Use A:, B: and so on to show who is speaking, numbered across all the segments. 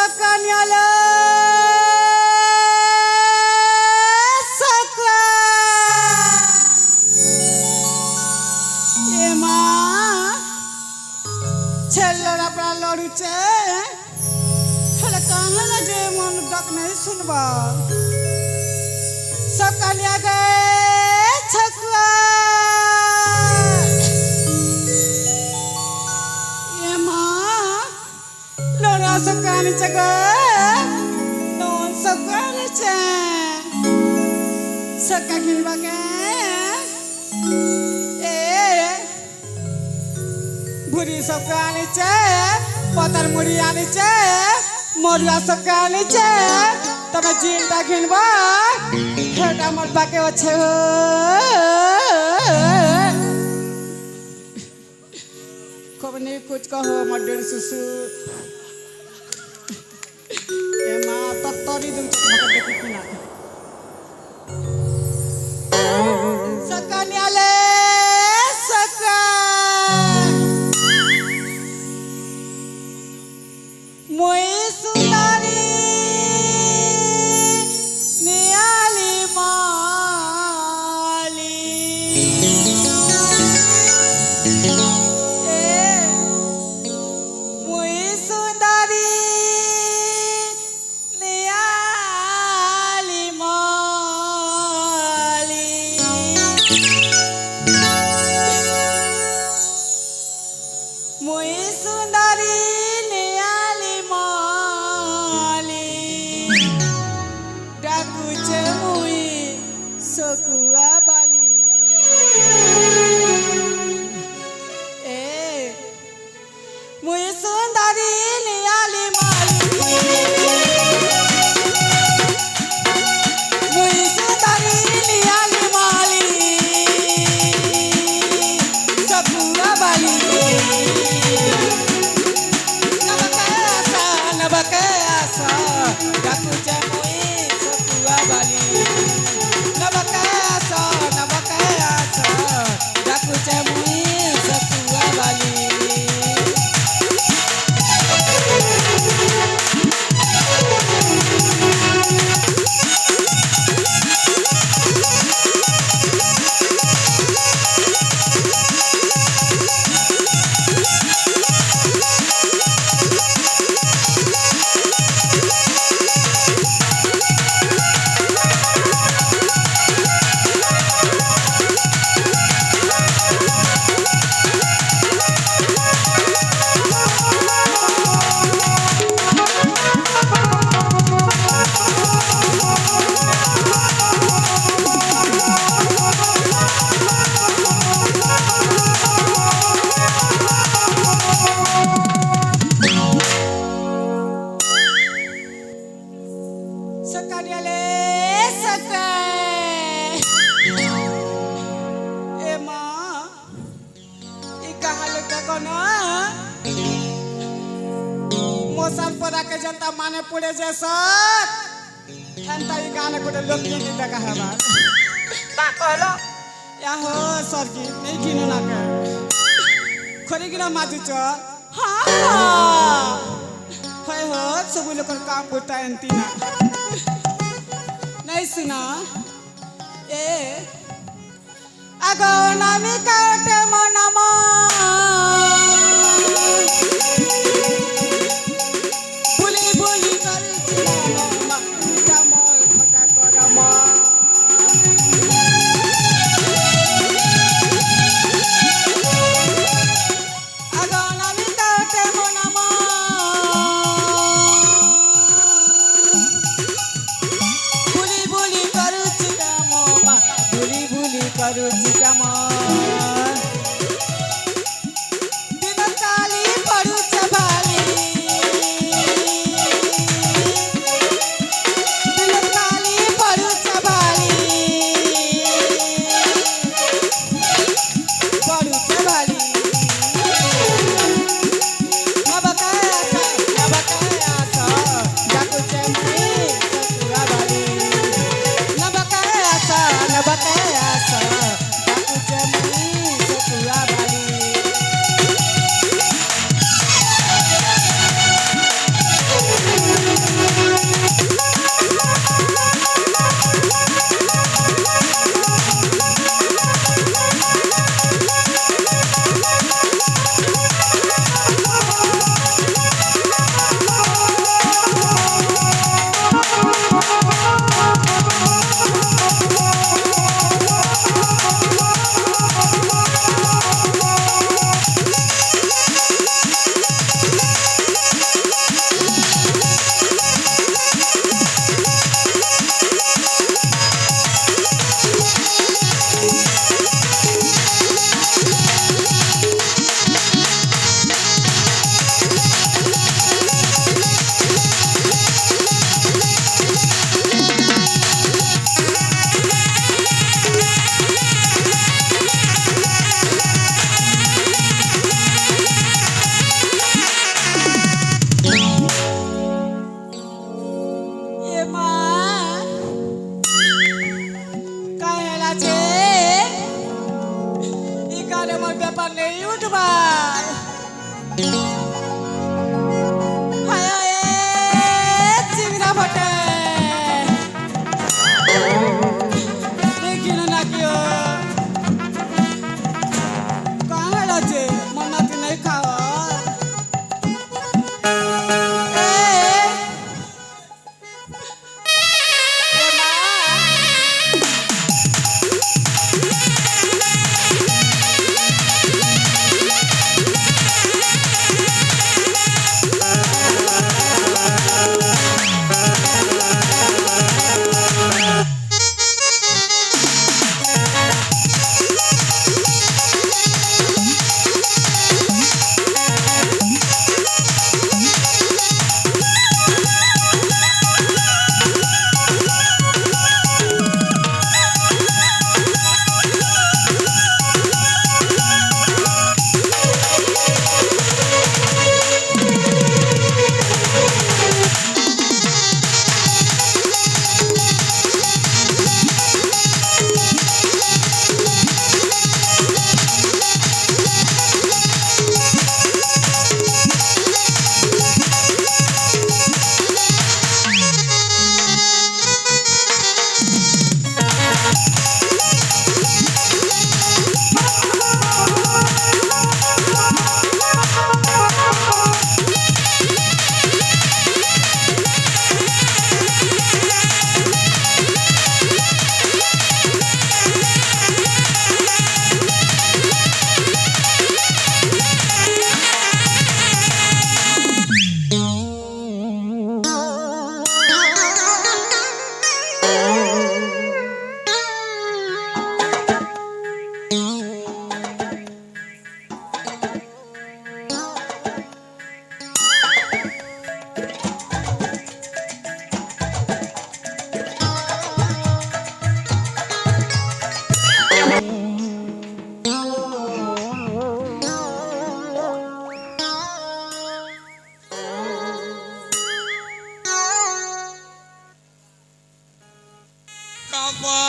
A: Sakanyala Sakra Ema Chellora pra loduche Hala kahana je mon dak nahi sunba Sakanya ge Sakra Sakani chaga non sakani cha sakaki baga buri sakani cha patar muri ani cha morga sakani cha tama jin dakin ba heta mor bake ache kobni kuch kaho modern susu Tori dum chakma dekhi kina Sakanyale Sakan Moi sunari Niali mali Moi sunari Sakura Bali Mui sundari niyali mali Mui sundari niyali mali Sakura Bali Nabake asa Daku jamui Sakura Bali Nabakasa, daku jamui Sakura Bali. Sakanyale Sakay Ema Ika halika kono Mosan pada ke janta mane pure jesat Hanta igane kude lokni kita kahabat Tak kolo Ya ho sorgi Nei gino naka Khori gina maju cho Ha Hai ho Sabu lokon kam buta entina Naisuna Ago nami kaute monama Buli buli kari chilama Jamol khota korama Ago nami kaute monama Karuchi kamar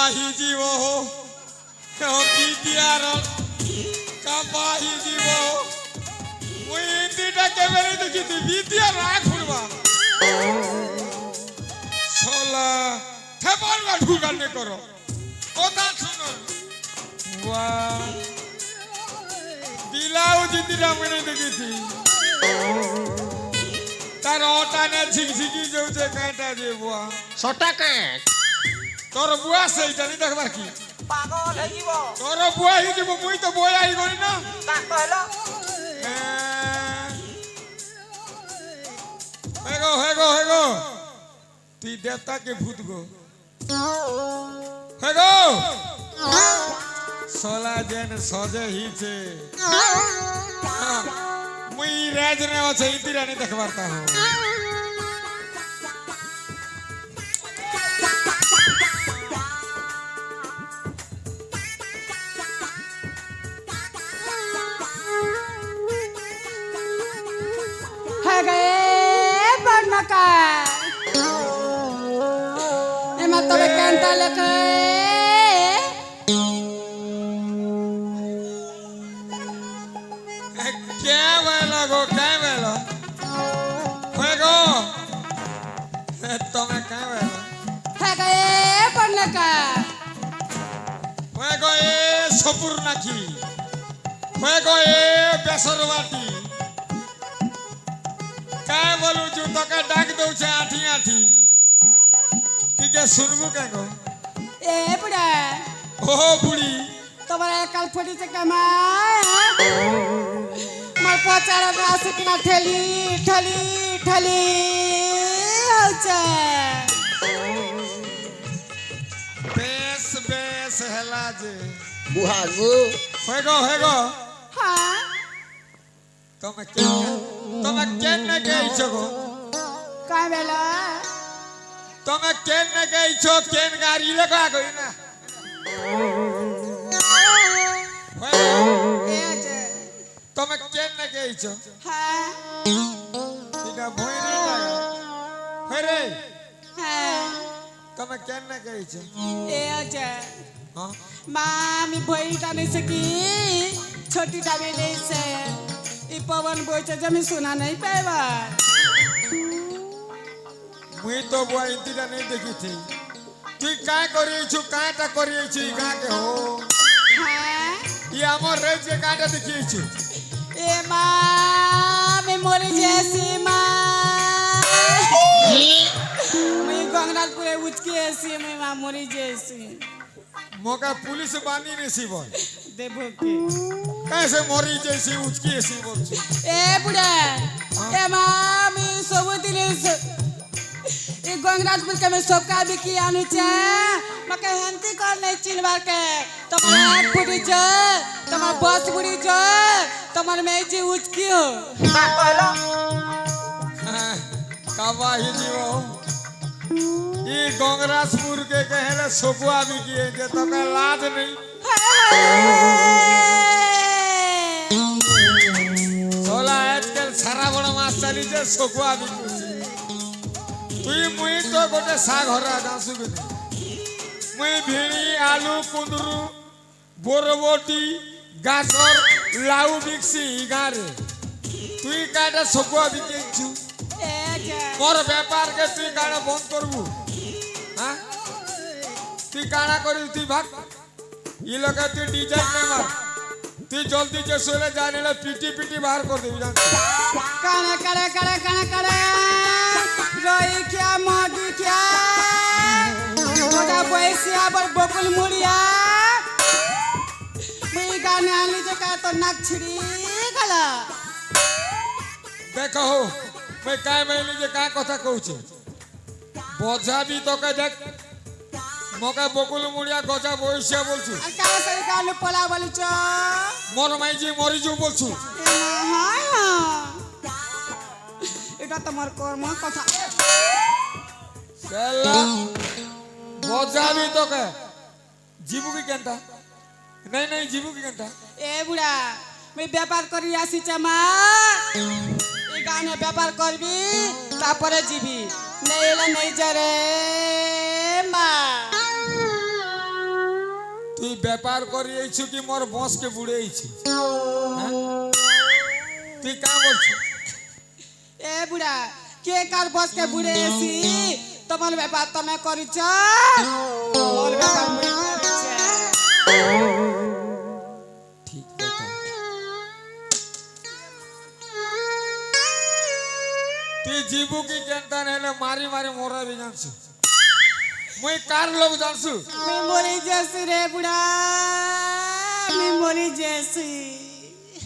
B: কাবাহি জীব বিদ্যার কাবাহি জীব মুই ইন্দিটা কেবেলে দেখি তুই বিদ্যা রাখ ফুরবা সোলা ঠেপার গাঠু গানে করো কথা শুনো বাহ দিলাও জিন্দিরা মনে দেখেছি তার অটানে ঝিকঝিকি যাচ্ছে কাঁটা দিয়ে বুয়া
C: ছটা কাঁচ
B: তোর বুয়া সেইটা নি দেখবার কি
C: পাগল হয়ে যাব
B: তোর বুয়া হয়ে যাব মুই তো বই আই করি না
C: কাক কইল
B: হেগো তুই দেবতাকে ভূত গো হেগো সোলা যেন সজে হিছে মুই রাজনে আছে ইতিরানি দেখবার তা হো
A: है गए बढ़ना का एमा तबे कैंटा लेके
B: क्या वेला गो क्या वेला हेगो तुम्हें क्या वेला
A: है गए बढ़ना का
B: हेगो ए सपुर नाकी हेगो ए बेसरवाटी काय बोलू जू तो का डाक दो छे आठी आठी की के सुनबू के गो
A: ए बुढ़ा
B: ओ बुढ़ी
A: तुम्हारा कल फोड़ी से कमा मर पचारा घास किना ठेली ठली ठली होचे
B: बेस हेला जे
C: बुहागो
B: हेगो
A: हाँ
B: तुम्हें केन गई छगो
A: काय बेला
B: तुम्हें केन गई छो केन गाड़ी लगा गई ना
A: ए जे
B: तुम्हें केन गई छो
A: हाँ
B: इधर भोईरी लगा हेरे
A: हाँ
B: तुम्हें केन गई छो
A: ए जे
B: हाँ
A: मामी भोई डाले से की छोटी डाले से ई पवन बोई से जमी सुना नहीं पाएगा
B: मुई तो बुआ इंतिरा नहीं देखी थी तू काय करी छु काटा करी छु गा के हो
A: हाँ
B: ये हमर रेज के काटा देखी छु
A: ए मामी मोरी जैसी माँ मैं गंगनाथ पूरे उचकी ऐसी मैं माँ मोरी जैसी
B: मोका पुलिस बानी नहीं सी बोल
A: देवो के
B: कैसे मोरी जैसी उचकी ऐसी बोल छु
A: ए बुढ़ा ए मामी सब दिन ई गंगराजपुर के में सबका भी की आनु चा मके हंती कर नहीं चिनवा के तुम्हारा आँख फुटी छ तुम्हारा बस बुड़ी छ तुम्हारा में जी उचकी हो
C: काक कइल
B: काबाही जीवो ये गंगराजपुर के कहले सोकुआ भी किए जे तो का लाज नहीं सोला आजकल सारा बड़ा मास चली जे सोकुआ भी तुई मुई तो गोटे साग हरा गांसु के मुई भिड़ी आलू कुंदरू बोरबोटी गाजर लाउ मिक्सी गारे तुई काटा सोकुआ भी केछु
A: ए जा
B: मोर व्यापार के तुई काना बंद करबू हां तुई काना करी तुई भाग ये लगा तुई डिजाइन में मार तुई जल्दी जे सोले जाने ले पीटी पीटी बाहर कर दे जान
A: काना करे रोई क्या मोदी क्या मोटा पैसिया पर बकुल मुड़िया मैं गाने आली जो का तो नाक छिड़ी गला
B: देखो हो मैं काय मैंने जे का कथा कहू छे बोझा भी तो के देख मोका बकुल मुड़िया गजा बइसिया बोलछु
A: का सरी कालू पोला बोली छ
B: मोर माई जी मरी जो बोलछु
A: এটা তোমার কর্ম কথা
B: सेला बोझा भी तो के जीवू की केनता नहीं जीवू की केनता
A: এ বুড়া मैं व्यापार करी आसी चमा এই গানে व्यापार করবি তারপরে জিবি নেইলে নেই জরে মা
B: তুই ব্যাপার করি এইছু কি মোর বসকে বুড়েইছি তুই কা বলছিস
A: এ বুড়া কে কার বসকে বুড়ে এসি তোমার ব্যাপার তুমি করিছ মোর ব্যাপার মুই করিছে
B: ঠিক কথা তুই জীবু কি কেনতা নেলে মারি মারি মরাবি জানছু মুই কার লোক জানছু
A: আমি মরি যেছি রে বুড়া আমি মরি যেছি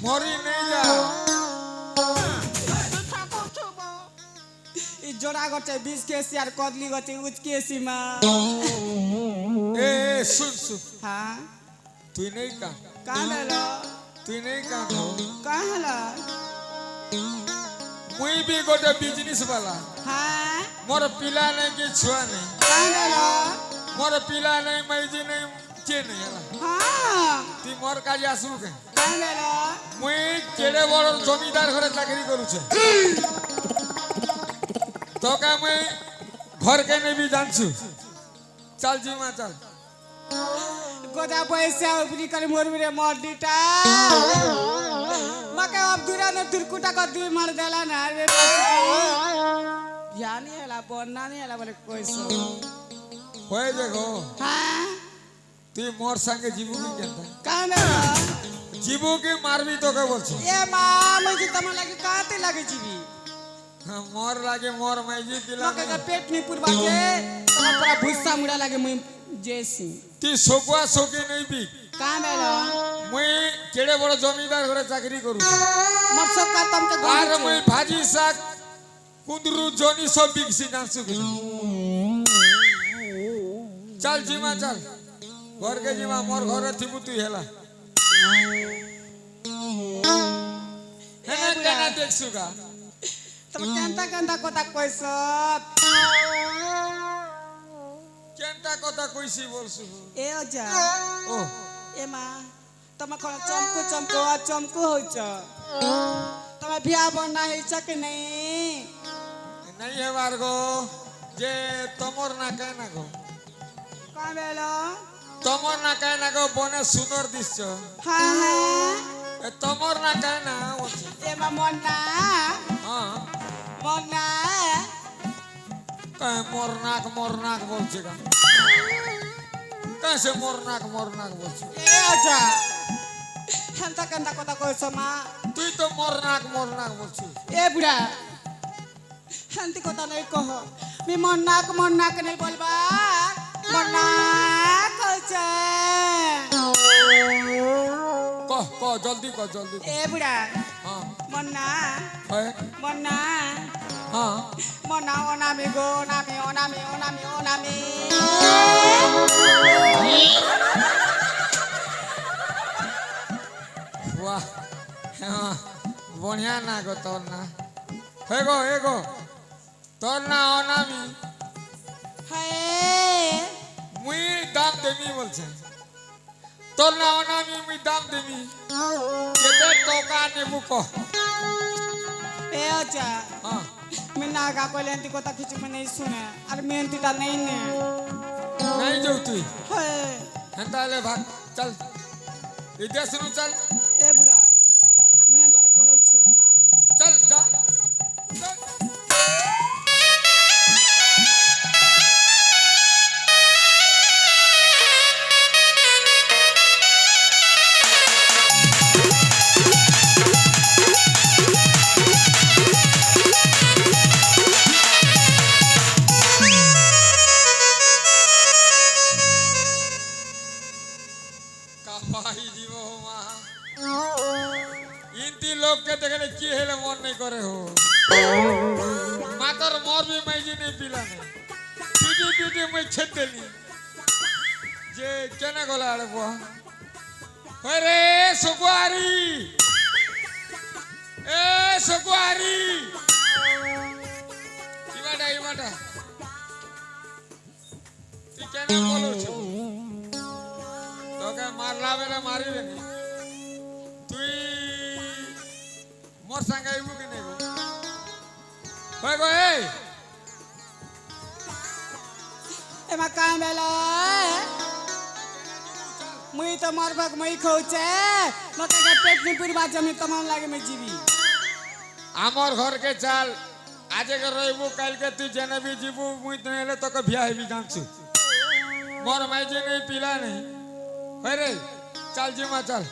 B: মরি নেই যা
A: ই জোড়া গছে 20 কেসি আর কদলি গছে 5 কেসি মা
B: এ শুন শুন
A: হ্যাঁ
B: তুই নেই কা
A: কাহলা
B: তুই নেই কা
A: কাহলা
B: মুই भी गोटे बिजनेस वाला
A: হ্যাঁ
B: मोर पिला नहीं कि छुआ नहीं
A: কাহলা
B: मोर पिला नहीं मैजी नहीं के नहीं हला
A: হ্যাঁ
B: তুই মোর কাজে আসু কে
A: কাহলা
B: মুই কেড়ে বড় জমিদার ঘরে চাকরি করুছে তোকে মুই ঘর কে নেবি জানছু চল জিমা চল
A: গোটা পয়সা উপরি করে মরবিরে মর্দিটা মাকে अब दुराने तुरकुटा को दुई मार देला ना रे यानी हला बन्ना नहीं हला बोले कोइसो
B: হয়ে দেখো
A: हां
B: তুই মোর সঙ্গে জীবু কি কেনতা
A: काने
B: জীবু কি মারবি তোকে বলছি
A: ए मा मुझे तम लगे काते लगे जीवी
B: मोर लागे मोर मैजी पिला
A: लोके का पेट नहीं पुरबा के तम पूरा भुस्सा मुड़ा लगे मुई जेसी
B: তুই সকুয়া সকি নেই বি
A: काने
B: মুই কেড়ে বড় জমিদার ঘরে চাকরি করু
A: मत सब का तम के
B: আর মুই ভাজি শাক কুন্দরু জনি সব বিকছি জানছু কি চল জিমা চল ঘর কে জিমা মোর ঘরে থিবু তুই হেলা হেনা কেনা দেখছু গা
A: तम केंता केंता कोता कोइसो
B: কেনটা কথা কইছি বলছু
A: ए ओजा
B: ও
A: ए मा तम कोन चमकु चमकु चमकु होइछ तम बिया बना होइछ कि नहीं
B: নাই হেবার গো যে তোমার না কেন না গো
A: का बेलो
B: তোমার না কেন না গো বনে সুন্দর দিচ্ছ
A: हां हां
B: তোমার না কেন না বলছে
A: ए मा मन्ना
B: হ্যাঁ
A: मन्ना
B: মরনাক বলছে গা कैसे মরনাক বলছে
A: ए ओजा केंता केंता कोता कोइछ मा
B: তুই তো মরনাক বলছিস
A: ए बुढ़ा हंती कोता नहीं कह मी मन्ना के नहीं बोलबा मन्ना कोइछ
B: कह जल्दी कह
A: ए बुढ़ा
B: हाँ
A: मन्ना
B: है
A: मन्ना
B: हाँ
A: मन्ना ओनामी गो ओनामी
B: वाह हाँ, बढ़िया ना गो तोर ना एगो तोर ना অনামি
A: हाय
B: মুই দাম দেবি বলছে তোর না অনামি মুই দাম দেবি কেতে টাকা নেবু কহ
A: ए ओजा
B: हाँ
A: मैं नागा को लेंती कोता खिच में नहीं सुने और मेहनती ता नहीं ने
B: नहीं जाऊ তুই
A: हाय
B: হেন্তা হলে ভাগ চল ইদেশ নু চল
A: ए बुढ़ा मैं तार बोलो छे
B: চল যা চল। কাপাই দিব মা ইন্তি লোককে দেখলে কি হেলে মন নেই করে হো মাতর মোর भी मैजी नहीं पिला ने पीटी मैं छेद देली जे केना गला आड़े बुआ अरे सकुआरी ए सकुआरी इबाडा ती केना बोलो छु তোকে মারলা বেলে মারিবে নি তুই মোর সঙ্গে আইবু কি নেই গো হয় গো এই
A: ए मा का बेलो মুই তো মরবক মুই খৌছে মতে পেট নি পুরবা জমি তমাম লাগে মুই জীবি
B: আমার ঘরকে চাল আজকে রইবু কালকে তুই জেনে বি যাবু মুই নহলে তোকে বিয়া হবি জানছু মোর মাই যে নেই পিলা নেই হয় রে চাল জিমা চাল